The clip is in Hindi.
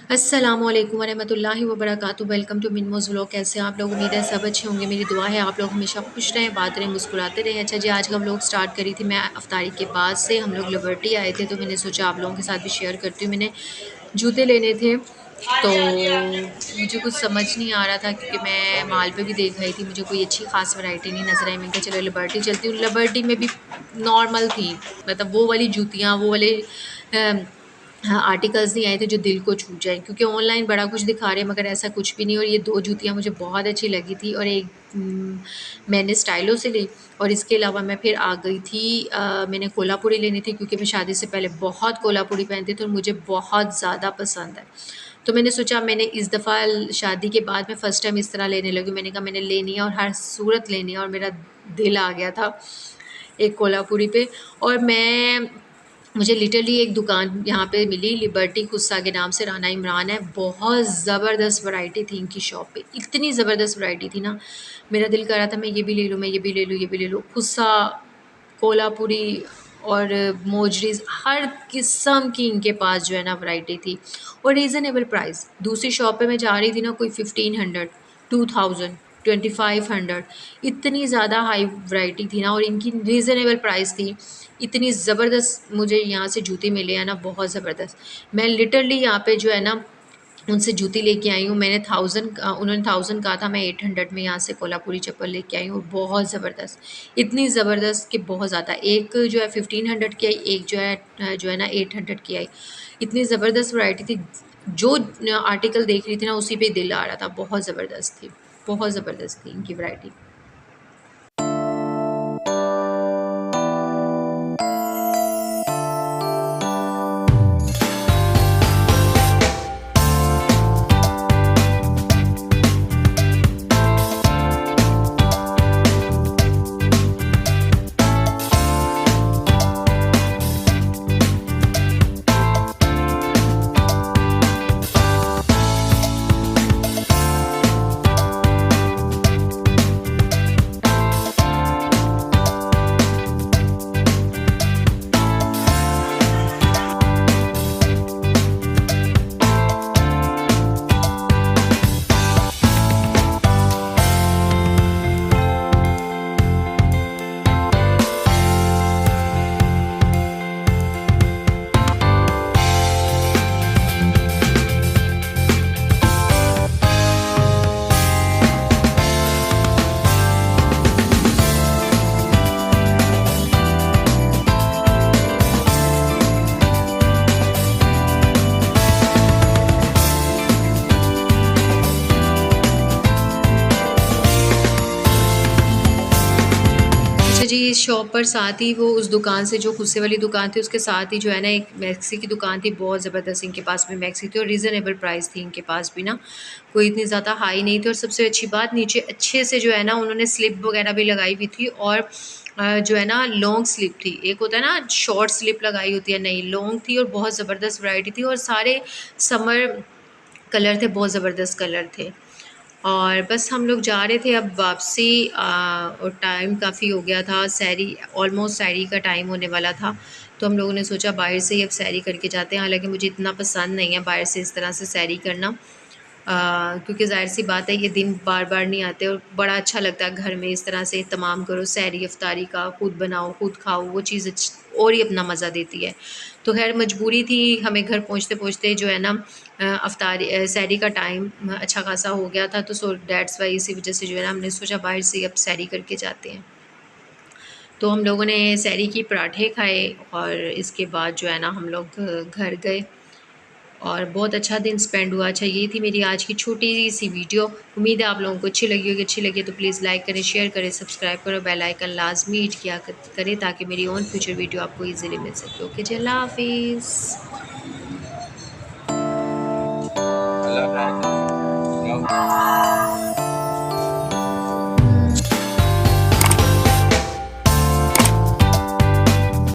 अस्सलामुअलैकुम वरहमतुल्लाहि वबरकातुहू। Welcome to Minmoz vlog. कैसे हैं आप लोग? उम्मीद है सब अच्छे होंगे। मेरी दुआ है आप लोग हमेशा खुश रहें, बात रहें, मुस्कुराते रहें। अच्छा जी, आज का व्लॉग स्टार्ट करी थी मैं अफ्तारी के बाद से। हम लोग लिबर्टी आए थे तो मैंने सोचा आप लोगों के साथ भी शेयर करती हूँ। मैंने जूते लेने थे तो मुझे कुछ समझ नहीं आ रहा था क्योंकि मैं मॉल पे भी देख रही थी, मुझे कोई अच्छी ख़ास वैरायटी नहीं नज़र आई। मैंने कहा चलो लिबर्टी चलती हूँ। लिबर्टी में भी नॉर्मल थी, मतलब वो वाली जूतियाँ, वो वाले हाँ, आर्टिकल्स नहीं आए थे जो दिल को छू जाए, क्योंकि ऑनलाइन बड़ा कुछ दिखा रहे हैं मगर ऐसा कुछ भी नहीं। और ये 2 जूतियाँ मुझे बहुत अच्छी लगी थी और एक मैंने स्टाइलो से ली। और इसके अलावा मैं फिर आ गई थी मैंने कोल्हापुरी लेनी थी क्योंकि मैं शादी से पहले बहुत कोल्हापुरी पहनती थी और मुझे बहुत ज़्यादा पसंद है। तो मैंने सोचा मैंने इस दफ़ा शादी के बाद मैं फ़र्स्ट टाइम इस तरह लेने लगी। मैंने कहा मैंने लेनी है और हर सूरत लेनी है और मेरा दिल आ गया था एक कोल्हापुरी पे। और मुझे लिटरली एक दुकान यहाँ पे मिली, लिबर्टी खुस्सा के नाम से, राना इमरान है। बहुत ज़बरदस्त वैरायटी थी इनकी शॉप पे, इतनी ज़बरदस्त वैरायटी थी ना, मेरा दिल कर रहा था मैं ये भी ले लूँ, मैं ये भी ले लूँ, ये भी ले लूँ। खुस्सा, कोल्हापुरी और मोजरीज़, हर किस्म की इनके पास जो है ना वैरायटी थी और रीज़नेबल प्राइस। दूसरी शॉप पे मैं जा रही थी ना, कोई 1500, 2000, 2500, इतनी ज़्यादा हाई वैरायटी थी ना और इनकी रीज़नेबल प्राइस थी। इतनी ज़बरदस्त मुझे यहाँ से जूते मिले हैं ना, बहुत ज़बरदस्त। मैं लिटरली यहाँ पे जो है ना उनसे जूती लेके आई हूँ। मैंने 1000 उन्होंने 1000 कहा था, मैं 800 में यहाँ से कोल्हापुरी चप्पल लेके आई हूँ। बहुत ज़बरदस्त, इतनी ज़बरदस्त कि बहुत ज़्यादा। एक जो है 1500 की आई, एक जो है ना 800 की आई। इतनी ज़बरदस्त वैरायटी थी, जो आर्टिकल देख रही थी ना उसी पे दिल आ रहा था। बहुत ज़बरदस्त थी, बहुत ज़बरदस्त थी इनकी वैरायटी। अच्छा जी, इस शॉप पर साथ ही वो उस दुकान से, जो खुस्से वाली दुकान थी, उसके साथ ही जो है ना एक मैक्सी की दुकान थी। बहुत ज़बरदस्त इनके पास में मैक्सी थी और रीज़नेबल प्राइस थी इनके पास भी ना, कोई इतनी ज़्यादा हाई नहीं थी। और सबसे अच्छी बात, नीचे अच्छे से जो है ना उन्होंने स्लिप वगैरह भी लगाई हुई थी और जो है ना लॉन्ग स्लिप थी। एक होता है ना शॉर्ट स्लिप लगाई होती है, नहीं, लॉन्ग थी और बहुत ज़बरदस्त वैरायटी थी। और सारे समर कलर थे, बहुत ज़बरदस्त कलर थे। और बस हम लोग जा रहे थे अब वापसी, और टाइम काफ़ी हो गया था, सहरी, ऑलमोस्ट सहरी का टाइम होने वाला था। तो हम लोगों ने सोचा बाहर से ही अब सहरी करके जाते हैं। हालांकि मुझे इतना पसंद नहीं है बाहर से इस तरह से सहरी करना, क्योंकि ज़ाहिर सी बात है ये दिन बार बार नहीं आते और बड़ा अच्छा लगता है घर में इस तरह से तमाम करो, सहरी अफ्तारी का, खुद बनाओ खुद खाओ, वो चीज़ और ही अपना मज़ा देती है। तो खैर मजबूरी थी, हमें घर पहुँचते पहुँचते जो है ना अफ्तारी सहरी का टाइम अच्छा खासा हो गया था। तो सो डैट्स वाई, इसी वजह से जो है ना हमने सोचा बाहर से अब सहरी करके जाते हैं। तो हम लोगों ने सहरी की पराठे खाए और इसके बाद जो है ना हम लोग घर गए और बहुत अच्छा दिन स्पेंड हुआ। अच्छा, ये थी मेरी आज की छोटी सी वीडियो। उम्मीद है आप लोगों को अच्छी लगी होगी। अच्छी लगी तो प्लीज़ लाइक करें, शेयर करें, सब्सक्राइब करें, बेल आइकन लाजमी हिट किया करें ताकि मेरी ऑन फ्यूचर वीडियो आपको ईजिली मिल सके। ओके जी, अल्लाह हाफिज़।